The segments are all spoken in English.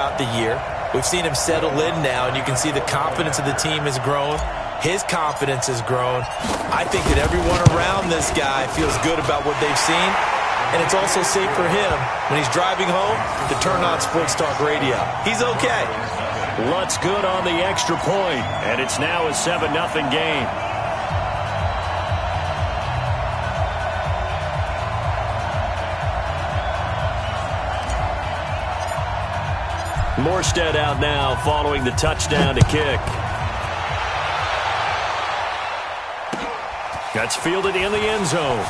throughout the year. We've seen him settle in now, and you can see the confidence of the team has grown. His confidence has grown. I think that everyone around this guy feels good about what they've seen, and it's also safe for him when he's driving home to turn on Sports Talk Radio. He's okay. Lutz good on the extra point, and it's now a 7-0 game. Morstead out now following the touchdown to kick. That's fielded in the end zone.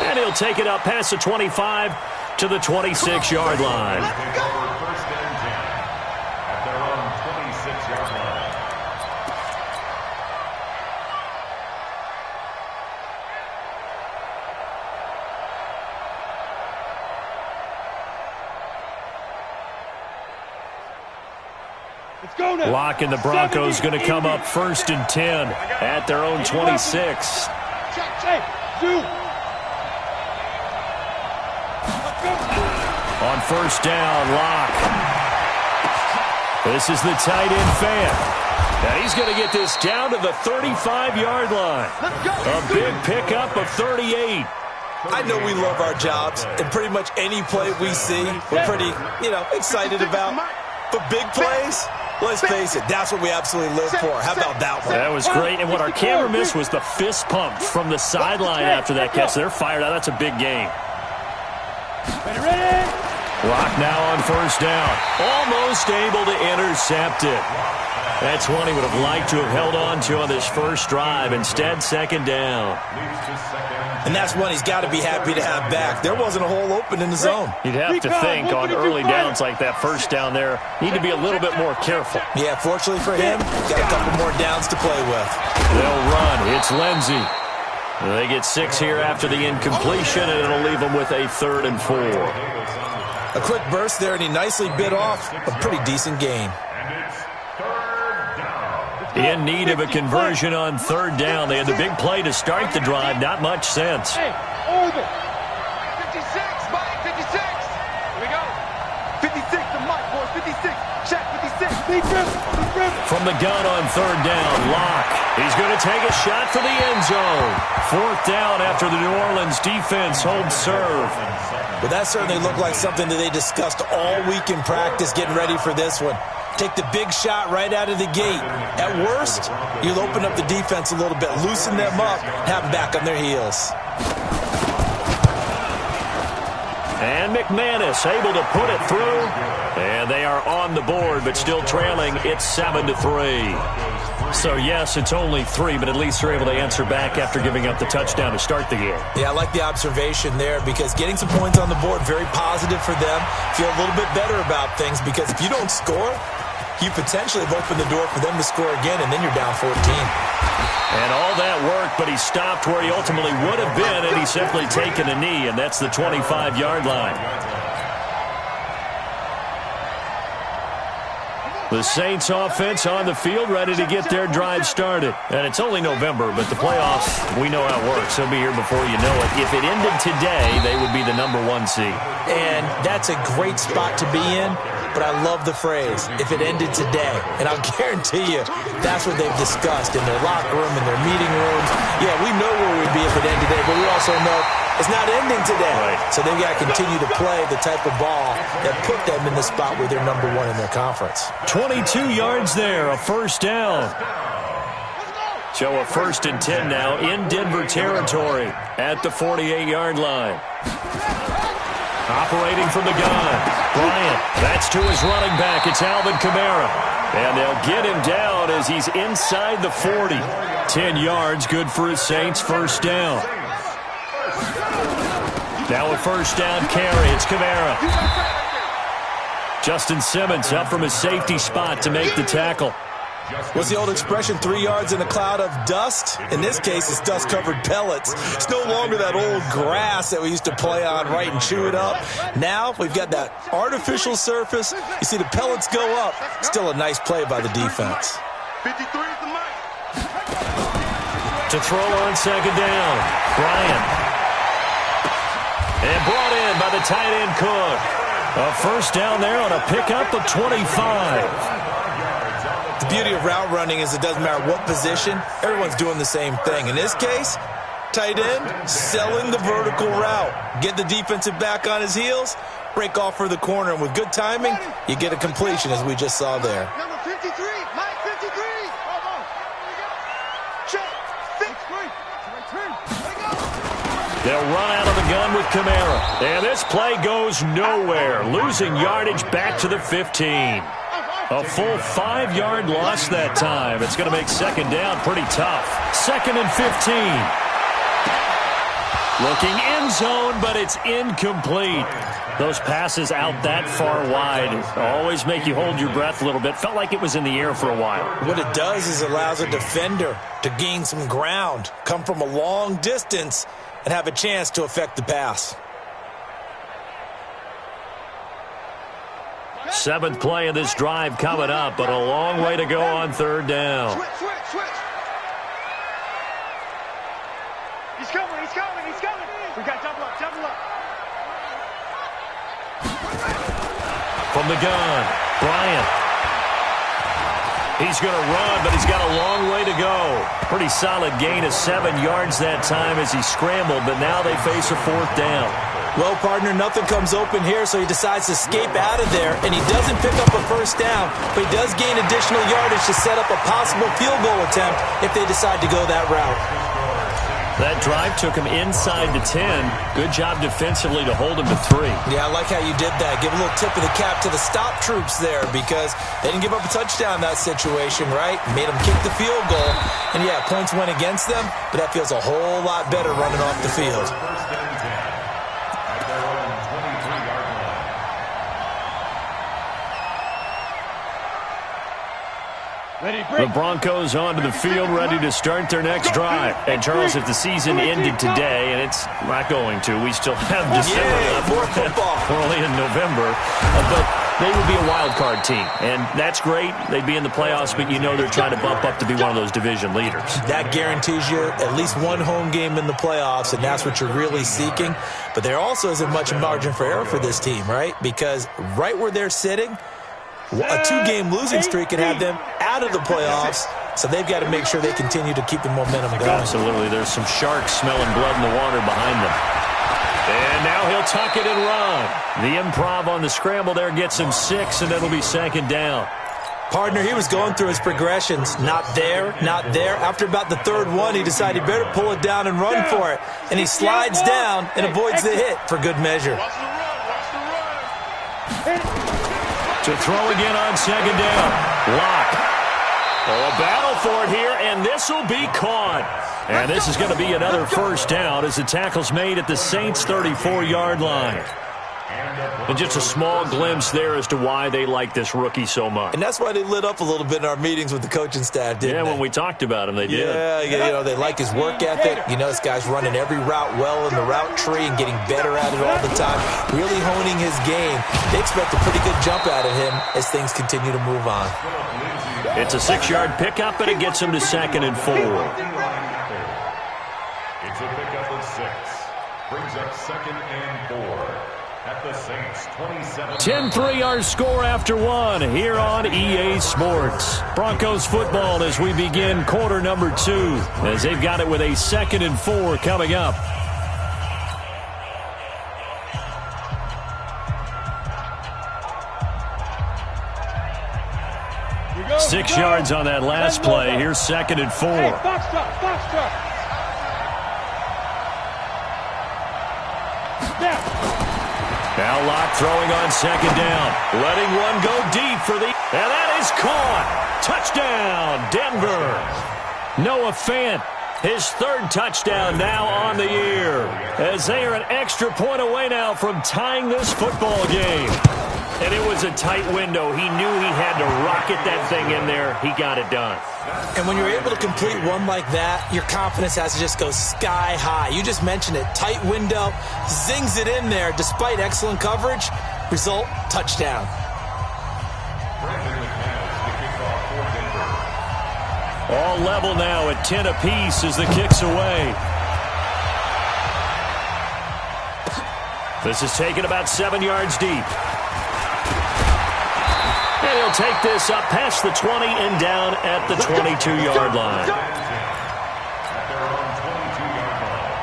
And he'll take it up past the 25 to the 26-yard line. First and 10 at their own 26-yard line. Lock and the Broncos going to come up first and 10 at their own 26. On first down, Lock. This is the tight end fan. And he's going to get this down to the 35-yard line. A big pickup of 38. I know we love our jobs, and pretty much any play we see, we're pretty, excited about. But big plays, let's face it, that's what we absolutely live for. How about that one? That was great, and what our camera missed was the fist pump from the sideline after that catch. They're fired out. That's a big game. Lock now on first down. Almost able to intercept it. That's one he would have liked to have held on to on this first drive. Instead, second down. And that's one he's got to be happy to have back. There wasn't a hole open in the zone. You'd have to think on early downs like that first down there, need to be a little bit more careful. Yeah, fortunately for him, got a couple more downs to play with. They'll run. It's Lindsey. They get 6 here after the incompletion, and it'll leave them with a 3rd and 4. A quick burst there, and he nicely bit off a pretty decent gain. In need of a conversion on 3rd down. They had the big play to start the drive. Not much sense. 56, Mike, 56. Here we go. 56 to Mike, boys. 56. Check, 56. From the gun on 3rd down, Lock. He's going to take a shot for the end zone. 4th down after the New Orleans defense holds serve. But that certainly looked like something that they discussed all week in practice getting ready for this one. Take the big shot right out of the gate. At worst, you'll open up the defense a little bit, loosen them up, have them back on their heels. And McManus able to put it through. And they are on the board, but still trailing. It's 7-3. So, yes, it's only 3, but at least they're able to answer back after giving up the touchdown to start the game. Yeah, I like the observation there because getting some points on the board, very positive for them. Feel a little bit better about things because if you don't score, you potentially have opened the door for them to score again, and then you're down 14. And all that work, but he stopped where he ultimately would have been, and he's simply taken a knee, and that's the 25-yard line. The Saints offense on the field, ready to get their drive started. And it's only November, but the playoffs, we know how it works. They'll be here before you know it. If it ended today, they would be the number 1 seed. And that's a great spot to be in. But I love the phrase, if it ended today. And I'll guarantee you, that's what they've discussed in their locker room, in their meeting rooms. Yeah, we know where we'd be if it ended today, but we also know it's not ending today. Right. So they've got to continue to play the type of ball that put them in the spot where they're number 1 in their conference. 22 yards there, a first down. So a 1st and 10 now in Denver territory at the 48-yard line. Operating from the gun, Bryant. That's to his running back. It's Alvin Kamara. And they'll get him down as he's inside the 40. 10 yards, good for his Saints first down. Now a first down carry. It's Kamara. Justin Simmons up from his safety spot to make the tackle. What's the old expression, 3 yards in a cloud of dust? In this case, it's dust-covered pellets. It's no longer that old grass that we used to play on, right, and chew it up. Now we've got that artificial surface. You see the pellets go up. Still a nice play by the defense. 53 is the mic. To throw on second down, Bryant. And brought in by the tight end Cook. A first down there on a pickup of 25. The beauty of route running is it doesn't matter what position, everyone's doing the same thing. In this case, tight end, selling the vertical route. Get the defensive back on his heels, break off for the corner, and with good timing, you get a completion as we just saw there. Number 53, Mike 53. Check. 6. They'll run out of the gun with Kamara. And this play goes nowhere, losing yardage back to the 15. A full 5-yard loss that time. It's going to make second down pretty tough. 2nd and 15. Looking end zone, but it's incomplete. Those passes out that far wide always make you hold your breath a little bit. Felt like it was in the air for a while. What it does is it allows a defender to gain some ground, come from a long distance, and have a chance to affect the pass. 7th play of this drive coming up, but a long way to go on 3rd down. Switch. He's coming. We got double up. From the gun, Bryant. He's going to run, but he's got a long way to go. Pretty solid gain of 7 yards that time as he scrambled, but now they face a 4th down. Well, partner, nothing comes open here, so he decides to escape out of there, and he doesn't pick up a first down, but he does gain additional yardage to set up a possible field goal attempt if they decide to go that route. That drive took him inside the 10. Good job defensively to hold him to 3. Yeah, I like how you did that. Give a little tip of the cap to the stop troops there because they didn't give up a touchdown in that situation, right? Made them kick the field goal. And, yeah, points went against them, but that feels a whole lot better running off the field. The Broncos onto the field, ready to start their next drive. And, Charles, if the season ended today, and it's not going to, we still have December left. More football. We're only in November. But they would be a wild card team. And that's great. They'd be in the playoffs, but you know they're trying to bump up to be one of those division leaders. That guarantees you at least one home game in the playoffs, and that's what you're really seeking. But there also isn't much margin for error for this team, right? Because right where they're sitting, a 2-game losing streak can have them out of the playoffs, so they've got to make sure they continue to keep the momentum going. Absolutely. There's some sharks smelling blood in the water behind them. And now he'll tuck it and run. The improv on the scramble there gets him 6, and it'll be 2nd down. Partner, he was going through his progressions. Not there, not there. After about the 3rd one, he decided he better pull it down and run for it. And he slides down and avoids the hit for good measure. To throw again on 2nd down. Lock. Oh, a battle for it here, and this will be caught. And this is going to be another first down as the tackle's made at the Saints' 34-yard line. And just a small glimpse there as to why they like this rookie so much. And that's why they lit up a little bit in our meetings with the coaching staff, didn't they? When we talked about him, they did. Yeah, they like his work ethic. You know, this guy's running every route well in the route tree and getting better at it all the time, really honing his game. They expect a pretty good jump out of him as things continue to move on. It's a 6-yard pickup, and it gets him to 2nd and 4. It's a pickup of 6. Brings up 2nd and 4. At the Saints 27. 10-3 our score after 1 here on EA Sports. Broncos football as we begin quarter number 2 as they've got it with a 2nd and 4 coming up. Go, 6 yards on that last play. Here's 2nd and 4. Hey, Foxtrot. Now Locke throwing on 2nd down. Letting one go deep for the... And that is caught. Touchdown, Denver. Noah Fant, his 3rd touchdown now on the year. As they are an extra point away now from tying this football game. And it was a tight window. He knew he had to rocket that thing in there. He got it done. And when you're able to complete one like that, your confidence has to just go sky high. You just mentioned it. Tight window, zings it in there despite excellent coverage. Result, touchdown. All level now at 10 apiece as the kick's away. This is taken about 7 yards deep. And he'll take this up past the 20 and down at the 22-yard line. At their own 22-yard line.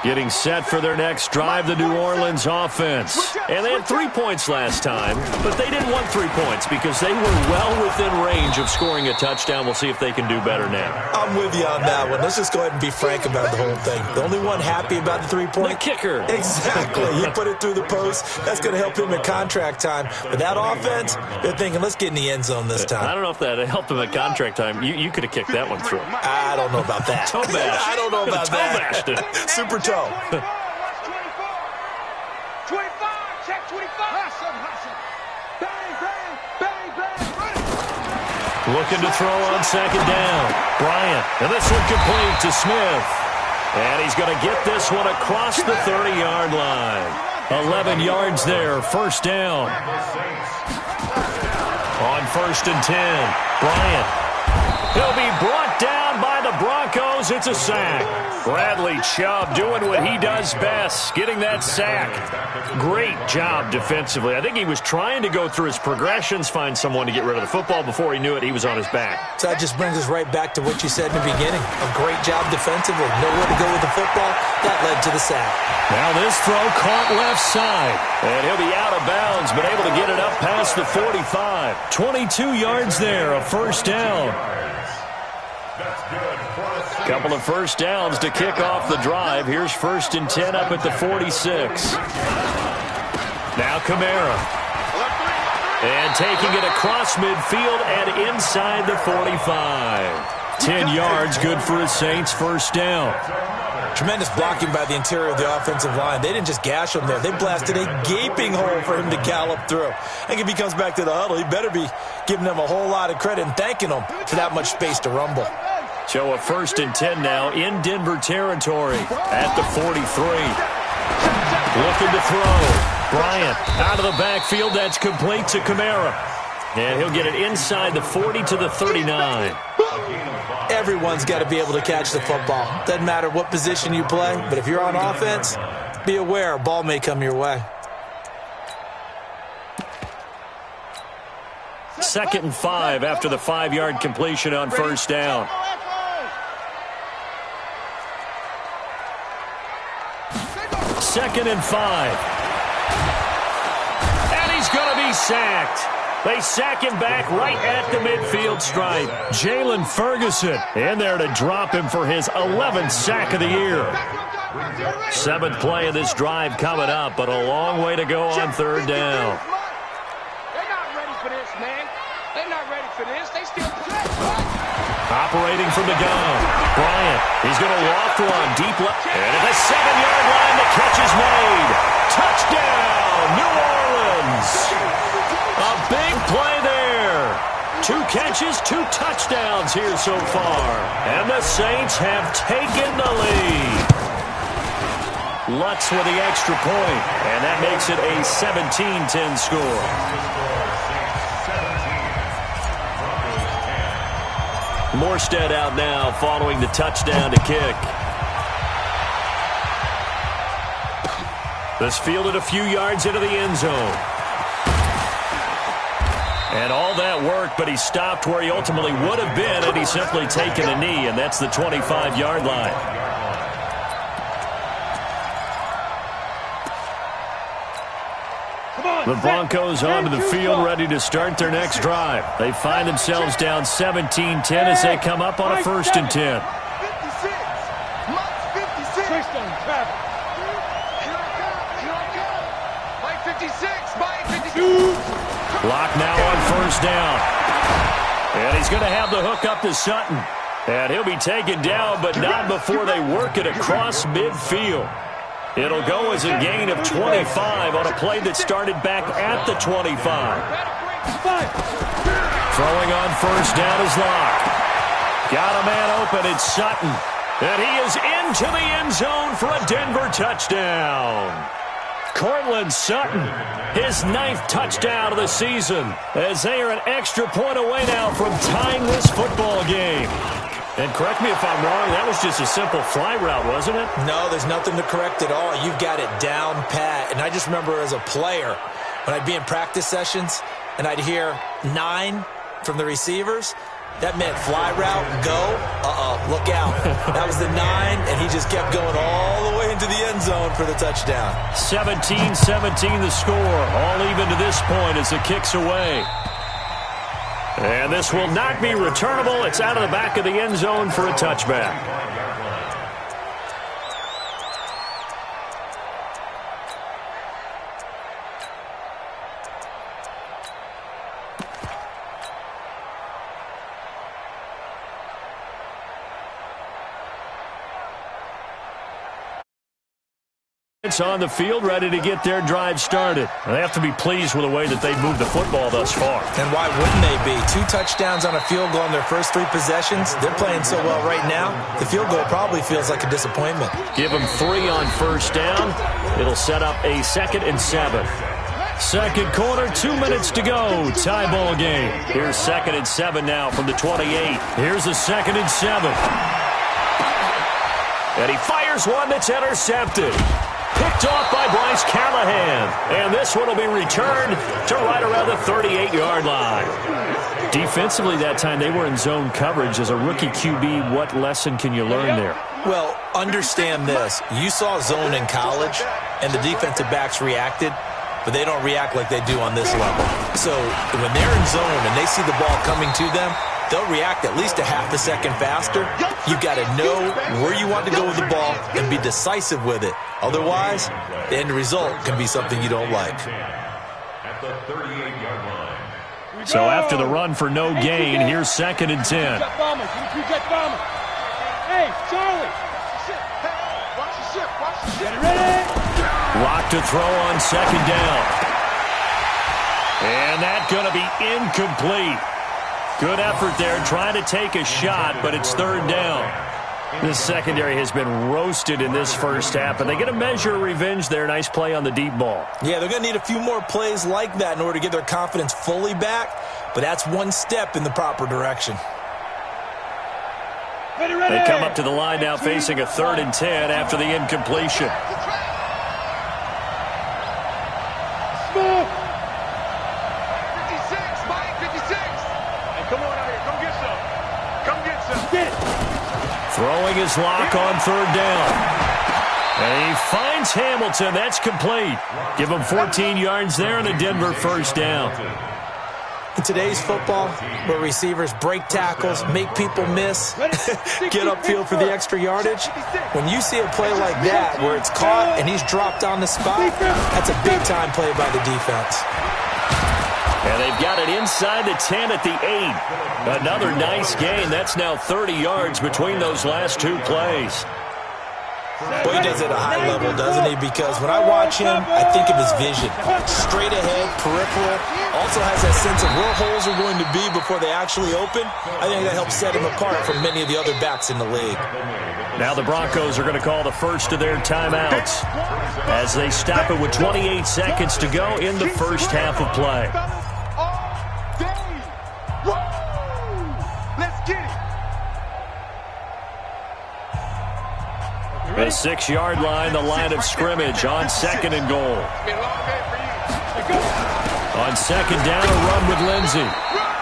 Getting set for their next drive, the New Orleans offense. And they had 3 points last time, but they didn't want 3 points because they were well within range of scoring a touchdown. We'll see if they can do better now. I'm with you on that one. Let's just go ahead and be frank about the whole thing. The only one happy about the 3-point? The kicker. Exactly. He put it through the post. That's going to help him in contract time. But that offense, they're thinking, let's get in the end zone this time. I don't know if that helped him at contract time. You could have kicked that one through. I don't know about that. Toe bash. I don't know about that. Toe bashed it. Super toe. 25, check 25. Bang, bang, bang, bang. Looking to throw on second down. Bryant. And this one complete to Smith. And he's going to get this one across the 30-yard line. 11 yards there, first down. On 1st and 10, Bryant. He'll be brought down by the Broncos. It's a sack. Bradley Chubb doing what he does best, getting that sack. Great job defensively. I think he was trying to go through his progressions, find someone to get rid of the football. Before he knew it, he was on his back. So that just brings us right back to what you said in the beginning. A great job defensively. Know where to go with the football. That led to the sack. Now this throw caught left side. And he'll be out of bounds, but able to get it up past the 45. 22 yards there, a first down. Couple of first downs to kick off the drive. Here's 1st and 10 up at the 46. Now Kamara. And taking it across midfield and inside the 45. 10 yards, good for the Saints, first down. Tremendous blocking by the interior of the offensive line. They didn't just gash him there. They blasted a gaping hole for him to gallop through. I think if he comes back to the huddle, he better be giving them a whole lot of credit and thanking them for that much space to rumble. So a 1st and 10 now in Denver territory at the 43. Looking to throw. Bryant out of the backfield. That's complete to Kamara. And he'll get it inside the 40 to the 39. Everyone's got to be able to catch the football. Doesn't matter what position you play, but if you're on offense, be aware a ball may come your way. 2nd and 5 after the 5-yard completion on first down. Second and 5. And he's going to be sacked. They sack him back right at the midfield stripe. Jalen Ferguson in there to drop him for his 11th sack of the year. 7th play of this drive coming up, but a long way to go on 3rd down. They're not ready for this, man. They're not ready for this. They still play. Operating from the gun. Bryant, he's going to loft one deep left. And at the 7-yard line, the catch is made. Touchdown, New Orleans. A big play there. 2 catches, 2 touchdowns here so far. And the Saints have taken the lead. Lutz with the extra point, and that makes it a 17-10 score. Morstead out now following the touchdown to kick. This fielded a few yards into the end zone. And all that work, but he stopped where he ultimately would have been had he simply taken a knee, and that's the 25-yard line. The Broncos onto the field, ready to start their next drive. They find themselves down 17-10 as they come up on a 1st and 10. 56. Lock now on 1st down. And he's going to have the hook up to Sutton. And he'll be taken down, but not before they work it across midfield. It'll go as a gain of 25 on a play that started back at the 25. Throwing on 1st down is Locke. Got a man open, it's Sutton. And he is into the end zone for a Denver touchdown. Cortland Sutton, his 9th touchdown of the season, as they are an extra point away now from tying this football game. And correct me if I'm wrong, that was just a simple fly route, wasn't it? No, there's nothing to correct at all. You've got it down pat. And I just remember as a player, When I'd be in practice sessions and I'd hear 9 from the receivers, that meant fly route, go, look out. That was the 9, and he just kept going all the way into the end zone for the touchdown. 17-17 the score. All even to this point as the kick's away. And this will not be returnable. It's out of the back of the end zone for a touchback. It's on the field, ready to get their drive started. They have to be pleased with the way that they've moved the football thus far. And why wouldn't they be? 2 touchdowns on a field goal in their first 3 possessions. They're playing so well right now, the field goal probably feels like a disappointment. Give them 3 on first down. It'll set up a 2nd and 7. Second quarter, 2 minutes to go. Tie ball game. Here's 2nd and 7 now from the 28. Here's a 2nd and 7. And he fires one that's intercepted. Picked off by Bryce Callahan. And this one will be returned to right around the 38-yard line. Defensively that time, they were in zone coverage. As a rookie QB, what lesson can you learn there? Well, understand this. You saw zone in college, and the defensive backs reacted, but they don't react like they do on this level. So when they're in zone and they see the ball coming to them, they'll react at least a half a second faster. You've got to know where you want to go with the ball and be decisive with it. Otherwise, the end result can be something you don't like. At the 38-yard line. So after the run for no gain, here's 2nd and 10. Hey, Charlie. Watch the ship. Watch the ship. Get it ready. Lock to throw on 2nd down. And that's going to be incomplete. Good effort there, trying to take a shot, but it's 3rd down. This secondary has been roasted in this first half, and they get a measure of revenge there. Nice play on the deep ball. Yeah, they're going to need a few more plays like that in order to get their confidence fully back, but that's one step in the proper direction. They come up to the line now facing a 3rd and 10 after the incompletion. 56, Mike, 56. Hey, come on out here. Come get some. Come get some. Get it. Throwing his lock on 3rd down. And he finds Hamilton. That's complete. Give him 14 yards there and a Denver first down. In today's football, where receivers break tackles, make people miss, get upfield for the extra yardage, when you see a play like that where it's caught and he's dropped on the spot, that's a big-time play by the defense. And they've got it inside the 10 at the 8. Another nice gain. That's now 30 yards between those last 2 plays. Boy, he does it at a high level, doesn't he? Because when I watch him, I think of his vision. Straight ahead, peripheral. Also has that sense of where holes are going to be before they actually open. I think that helps set him apart from many of the other backs in the league. Now the Broncos are going to call the first of their timeouts as they stop it with 28 seconds to go in the first half of play. The 6-yard line, the line of scrimmage on 2nd and goal. On 2nd down, a run with Lindsey.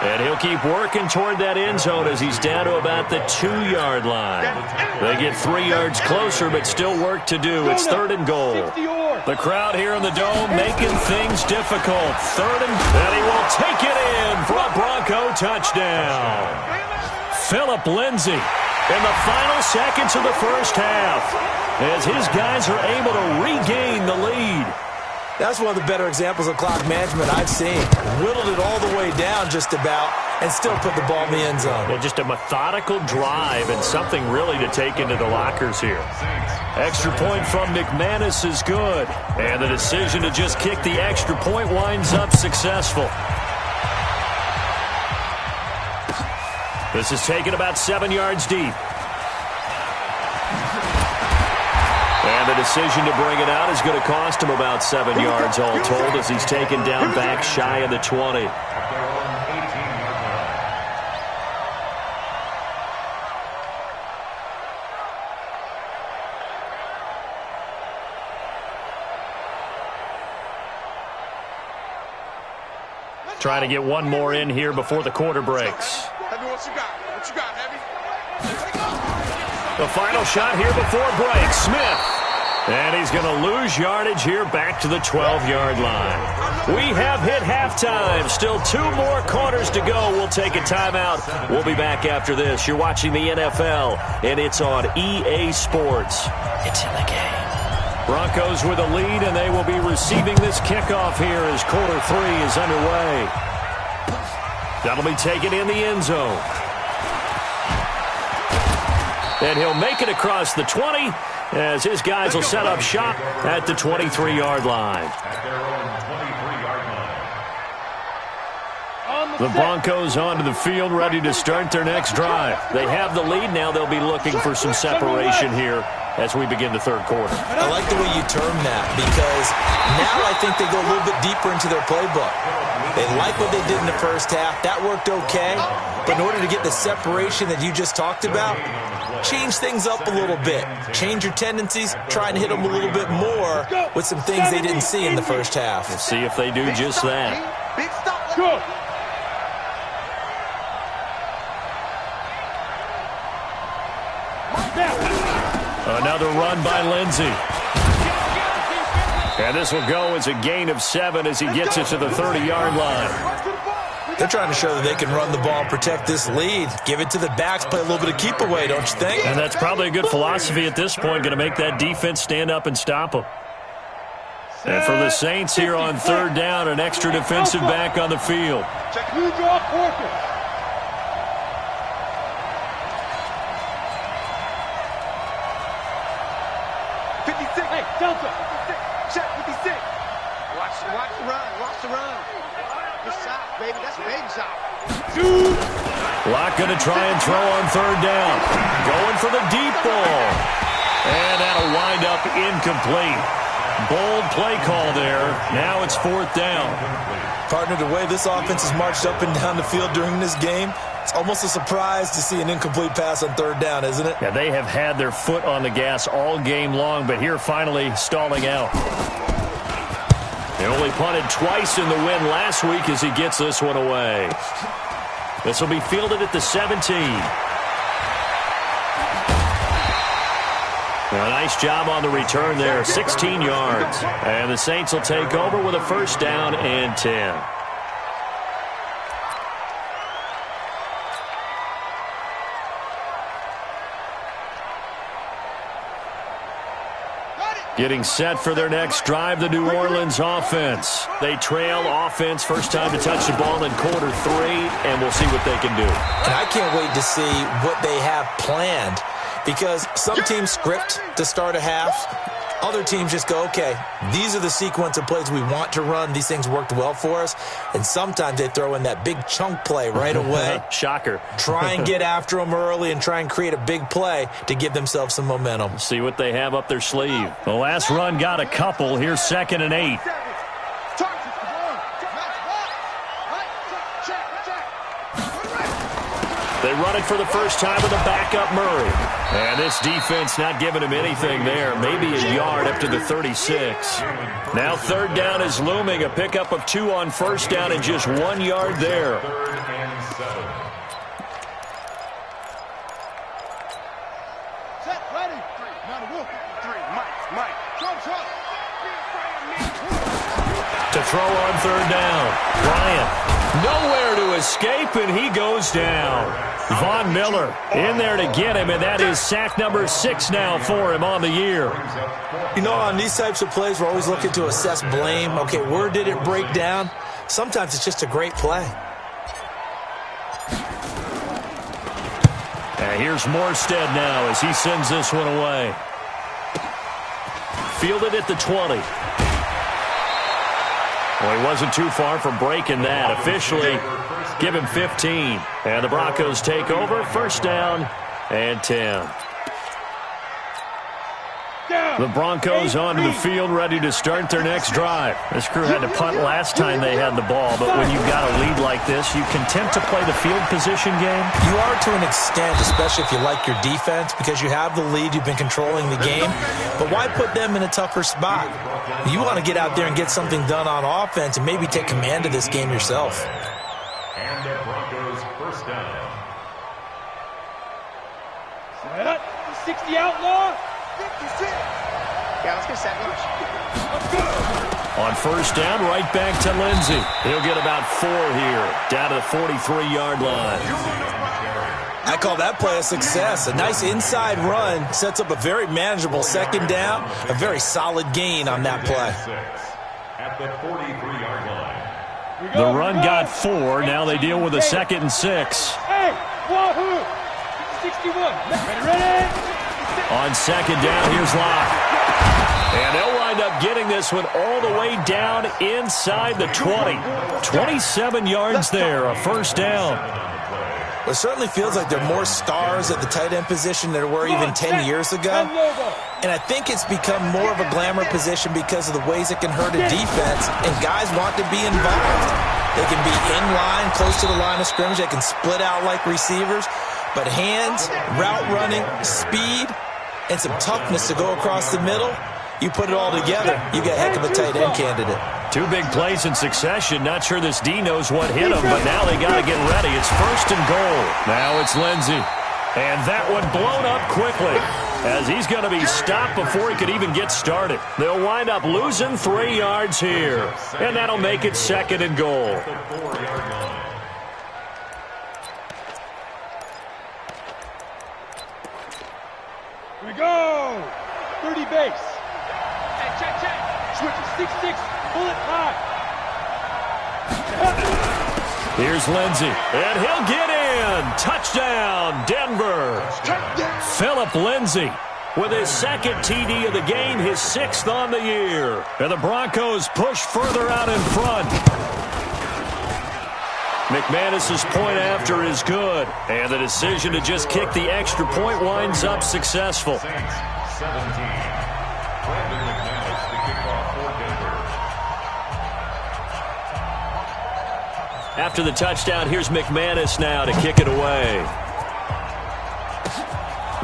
And he'll keep working toward that end zone as he's down to about the 2-yard line. They get 3 yards closer, but still work to do. It's 3rd and goal. The crowd here in the Dome making things difficult. 3rd and he will take it in for a Bronco touchdown. Phillip Lindsay in the final seconds of the first half as his guys are able to regain the lead. That's one of the better examples of clock management I've seen. Whittled it all the way down just about and still put the ball in the end zone. Yeah, just a methodical drive and something really to take into the lockers here. Extra point from McManus is good. And the decision to just kick the extra point winds up successful. This is taken about 7 yards deep. And the decision to bring it out is going to cost him about 7 yards all told as he's taken down back shy of the 20. Trying to get one more in here before the quarter breaks. Heavy, what you got? What you got, Heavy? The final shot here before break. Smith. And he's going to lose yardage here back to the 12-yard line. We have hit halftime. Still 2 more quarters to go. We'll take a timeout. We'll be back after this. You're watching the NFL, and it's on EA Sports. It's in the game. Broncos with a lead, and they will be receiving this kickoff here as quarter 3 is underway. That'll be taken in the end zone. And he'll make it across the 20 as his guys will set up shop at the 23-yard line. The Broncos onto the field, ready to start their next drive. They have the lead. Now they'll be looking for some separation here as we begin the third quarter. I like the way you term that, because now I think they go a little bit deeper into their playbook. They like what they did in the first half. That worked okay. But in order to get the separation that you just talked about, change things up a little bit. Change your tendencies. Try and hit them a little bit more with some things they didn't see in the first half. We'll see if they do just that. Big stop. Good. Another run by Lindsey. And this will go as a gain of 7 as he gets it to the 30-yard line. They're trying to show that they can run the ball and protect this lead. Give it to the backs, play a little bit of keep away, don't you think? And that's probably a good philosophy at this point, going to make that defense stand up and stop them. And for the Saints here on third down, an extra defensive back on the field. Check who draw quarter. Delta. 56. Check 56. Watch the run. Watch the run. Good shot, baby. That's a baby shot. Locke going to try and throw on third down. Going for the deep ball. And that'll wind up incomplete. Bold play call there. Now it's fourth down. Partner, the way this offense has marched up and down the field during this game, it's almost a surprise to see an incomplete pass on third down, isn't it? Yeah, they have had their foot on the gas all game long, but here finally stalling out. They only punted twice in the win last week as he gets this one away. This will be fielded at the 17. A nice job on the return there, 16 yards. And the Saints will take over with a first down and 10. Getting set for their next drive, the New Orleans offense. They trail offense, first time to touch the ball in quarter 3, and we'll see what they can do. And I can't wait to see what they have planned, because some teams script to start a half. Other teams just go, okay, these are the sequence of plays we want to run. These things worked well for us. And sometimes they throw in that big chunk play right away. Shocker. Try and get after them early and try and create a big play to give themselves some momentum. See what they have up their sleeve. The last run got a couple. Here's 2nd and 8. They run it for the first time with a backup Murray. And this defense not giving him anything there. Maybe a yard up to the 36. Now third down is looming. A pickup of 2 on first down and just 1 yard there. Third and 7. Set, ready. 3. Now the wolf. 3. Mike. To throw on third down. Bryant nowhere to escape, and he goes down. Von Miller in there to get him, and that is sack number 6 now for him on the year. You know, on these types of plays, we're always looking to assess blame. Okay, where did it break down? Sometimes it's just a great play. And here's Morstead now as he sends this one away. Fielded at the 20. Well, he wasn't too far from breaking that. Officially, give him 15. And the Broncos take over. First down and 10. Down. The Broncos onto the field, ready to start their next drive. This crew had to punt last time they had the ball, but when you've got a lead like this, you content to play the field position game? You are to an extent, especially if you like your defense, because you have the lead, you've been controlling the game. But why put them in a tougher spot? You want to get out there and get something done on offense and maybe take command of this game yourself. And the Broncos first down. Set up. 60 outlaw. 56. Yeah, let's get set. On first down, right back to Lindsey. He'll get about 4 here, down to the 43-yard line. I call that play a success. A nice inside run sets up a very manageable second down, a very solid gain on that play. At the 43-yard line. The run got 4. Now they deal with a 2nd and 6. Hey, wahoo! 61. Ready? On second down, here's Locke. And they'll wind up getting this one all the way down inside the 20. 27 yards there, a first down. Well, it certainly feels like there are more stars at the tight end position than there were even 10 years ago. And I think it's become more of a glamour position because of the ways it can hurt a defense, and guys want to be involved. They can be in line, close to the line of scrimmage. They can split out like receivers. But hands, route running, speed, and some toughness to go across the middle, you put it all together, you get a heck of a tight end candidate. 2 big plays in succession. Not sure this D knows what hit him, but now they got to get ready. It's first and goal. Now it's Lindsey. And that one blown up quickly, as he's going to be stopped before he could even get started. They'll wind up losing 3 yards here, and that'll make it 2nd and goal. Here we go. 30 base. Hey, check. Switch it. 6-6. Bullet high. Here's Lindsey, and he'll get in. Touchdown, Denver. Phillip Lindsey with his 2nd TD of the game, his 6th on the year. And the Broncos push further out in front. McManus's point after is good, and the decision to just kick the extra point winds up successful. 17. Brandon McManus, the kickoff for Denver. After the touchdown, here's McManus now to kick it away.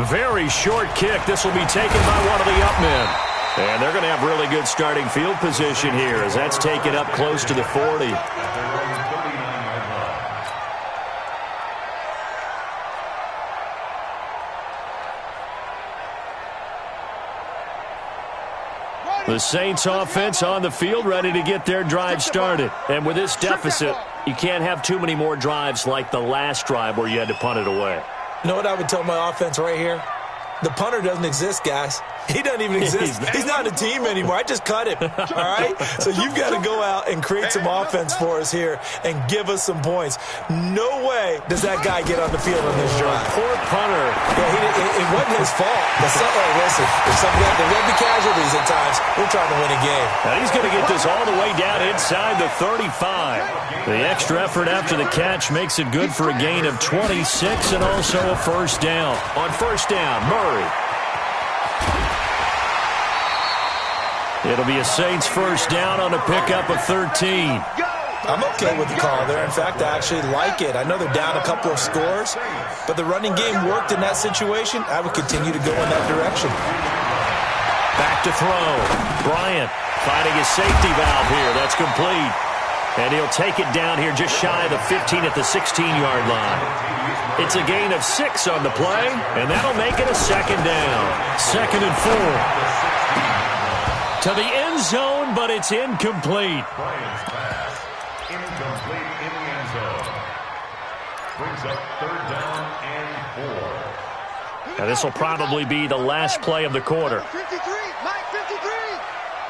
Very short kick. This will be taken by one of the up men. And they're going to have really good starting field position here, as that's taken up close to the 40. The Saints offense on the field, ready to get their drive started. And with this deficit, you can't have too many more drives like the last drive where you had to punt it away. You know what I would tell my offense right here? The punter doesn't exist, guys. He doesn't even exist. He's not a team anymore. I just cut him, all right? So you've got to go out and create some offense for us here and give us some points. No way does that guy get on the field on this drive. Poor punter. Yeah, it wasn't his fault. Hey, listen, there will be casualties at times. We're trying to win a game. Now he's going to get this all the way down inside the 35. The extra effort after the catch makes it good for a gain of 26 and also a first down. On first down, Murray. It'll be a Saints first down on a pickup of 13. I'm okay with the call there. In fact, I actually like it. I know they're down a couple of scores, but the running game worked in that situation. I would continue to go in that direction. Back to throw. Bryant finding his safety valve here. That's complete. And he'll take it down here just shy of the 15 at the 16-yard line. It's a gain of 6 on the play, and that'll make it a second down. 2nd and 4. To the end zone, but it's incomplete. Bryant's pass, incomplete in the end zone. Brings up 3rd down and 4. Now this will probably be the last play of the quarter. 53. Mike, 53.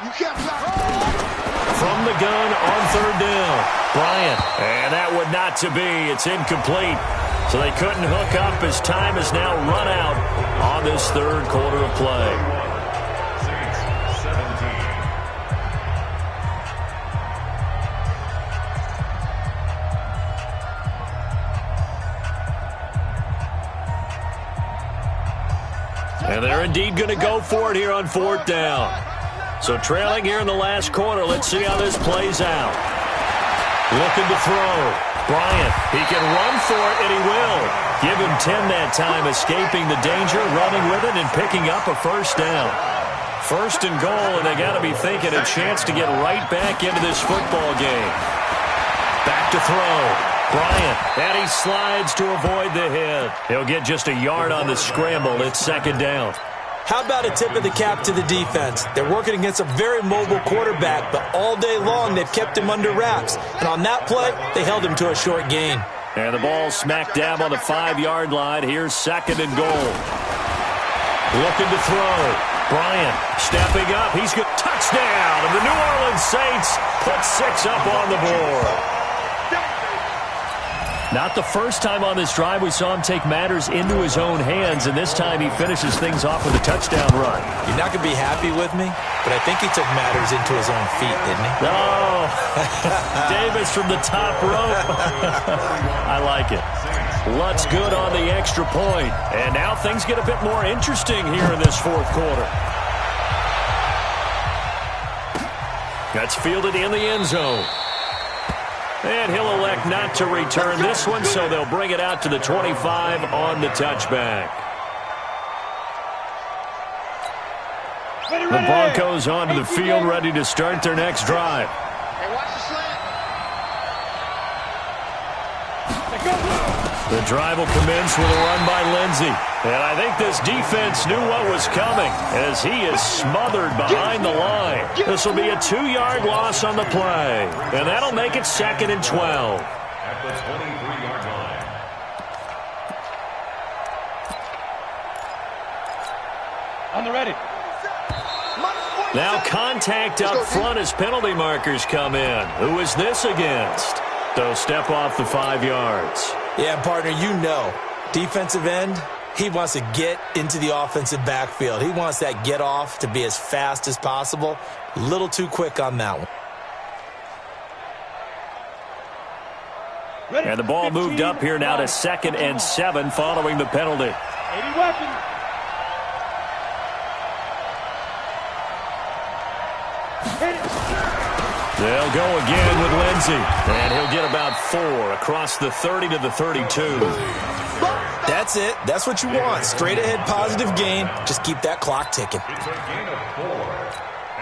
You can't block. From the gun on 3rd down. Bryant. And that would not to be. It's incomplete. So they couldn't hook up as time is now run out on this 3rd quarter of play. Saints 17. And there They're indeed going to go for it here on 4th down. So trailing here in the last quarter. Let's see how this plays out. Looking to throw. Bryant, he can run for it, and he will. Give him 10 that time, escaping the danger, running with it, and picking up a first down. First and goal, and they got to be thinking a chance to get right back into this football game. Back to throw. Bryant, and he slides to avoid the hit. He'll get just a yard on the scramble. It's 2nd down. How about a tip of the cap to the defense? They're working against a very mobile quarterback, but all day long they've kept him under wraps. And on that play, they held him to a short gain. And the ball smack dab on the 5-yard line. Here's 2nd and goal. Looking to throw. Bryant stepping up. He's got touchdown. And the New Orleans Saints put 6 up on the board. Not the first time on this drive we saw him take matters into his own hands, and this time he finishes things off with a touchdown run. You're not going to be happy with me, but I think he took matters into his own feet, didn't he? Oh, Davis from the top rope. I like it. Lutz good on the extra point. And now things get a bit more interesting here in this 4th quarter. That's fielded in the end zone. And he'll elect not to return this one, so they'll bring it out to the 25 on the touchback. The Broncos onto the field, ready to start their next drive. Hey, watch the slant. The drive will commence with a run by Lindsey. And I think this defense knew what was coming as he is smothered behind the line. This will be a 2-yard loss on the play. And that'll make it 2nd and 12. At the 23-yard line. On the ready. Now contact up front as penalty markers come in. Who is this against? They'll step off the 5 yards. Yeah, partner, you know, defensive end, he wants to get into the offensive backfield. He wants that get off to be as fast as possible. A little too quick on that one. And the ball moved up here now to 2nd and 7 following the penalty. 80 weapons. They'll go again with Lindsey. And he'll get about 4 across the 30 to the 32. That's it. That's what you want. Straight ahead positive gain. Just keep that clock ticking. It's a gain of 4,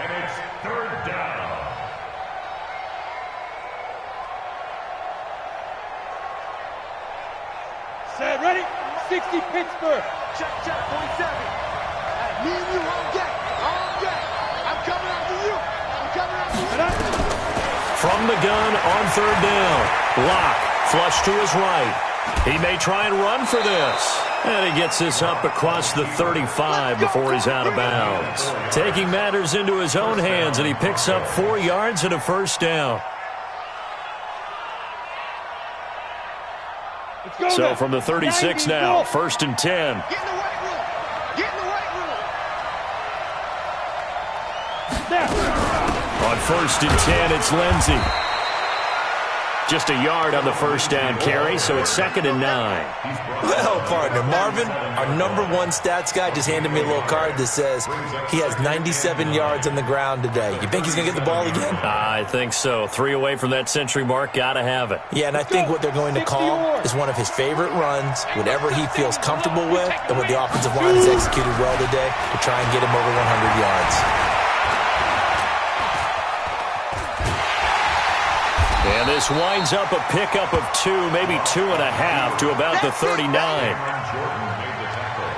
and it's 3rd down. Set, ready? 60 Pittsburgh. Check, 47. Me and you on deck. On deck. I'm coming after you. I'm coming after you. From the gun on 3rd down. Locke flush to his right. He may try and run for this. And he gets this up across the 35 before he's out of bounds. Taking matters into his own hands, and he picks up 4 yards and a first down. So from the 36 now, 1st and 10. Get in the right room. Get in the right room. On 1st and 10, it's Lindsey. Just a yard on the first down carry, so it's 2nd and 9. Well, partner, Marvin, our #1 stats guy, just handed me a little card that says he has 97 yards on the ground today. You think he's going to get the ball again? I think so. 3 away from that century mark. Got to have it. Yeah, and I think what they're going to call is one of his favorite runs, whatever he feels comfortable with, and what the offensive line has executed well today to try and get him over 100 yards. And this winds up a pickup of 2, maybe 2.5 to about the 39. Jordan made the tackle.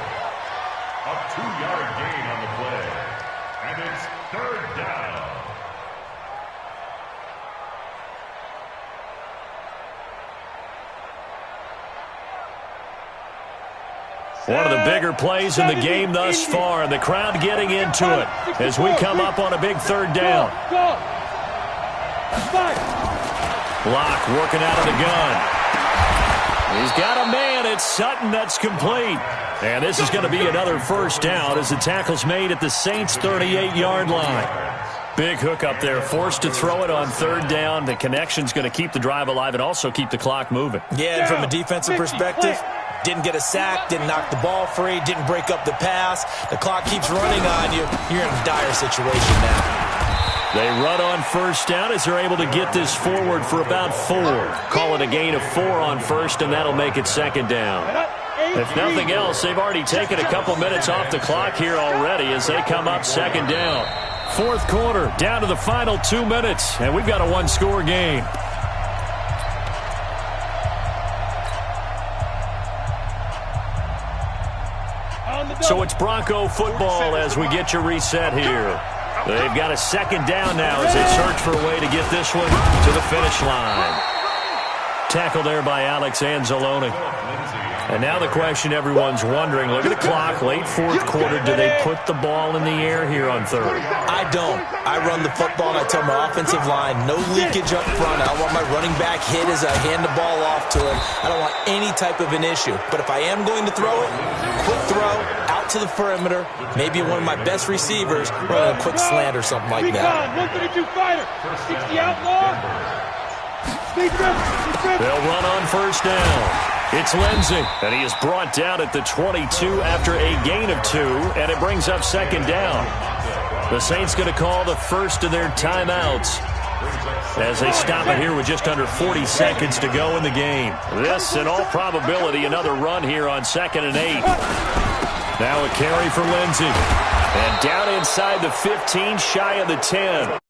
A 2-yard gain on the play. And it's 3rd down. One of the bigger plays in the game thus far, and the crowd getting into it as we come up on a big 3rd down. Locke working out of the gun. He's got a man. It's Sutton. That's complete. And this is going to be another first down as the tackle's made at the Saints' 38-yard line. Big hook up there. Forced to throw it on 3rd down. The connection's going to keep the drive alive and also keep the clock moving. Yeah, and from a defensive perspective, Didn't get a sack, didn't knock the ball free, didn't break up the pass. The clock keeps running on you. You're in a dire situation now. They run on first down as they're able to get this forward for about 4. Call it a gain of 4 on first, and that'll make it second down. If nothing else, they've already taken a couple minutes off the clock here already as they come up second down. Fourth quarter, down to the final 2 minutes, and we've got a one-score game. So it's Bronco football as we get you reset here. They've got a second down now as they search for a way to get this one to the finish line. Tackle there by Alex Anzalone. And now the question everyone's wondering, look at the clock, late fourth quarter, do they put the ball in the air here on third? I don't. I run the football, and I tell my offensive line, no leakage up front. I don't want my running back hit as I hand the ball off to him. I don't want any type of an issue. But if I am going to throw it, quick throw, out to the perimeter, maybe one of my best receivers running a quick slant or something like that. 132 fighter, 60 outlaw. They'll run on first down. It's Lindsey, and he is brought down at the 22 after a gain of 2, and it brings up second down. The Saints going to call the first of their timeouts as they stop it here with just under 40 seconds to go in the game. This, in all probability, another run here on 2nd and 8. Now a carry for Lindsey. And down inside the 15, shy of the 10.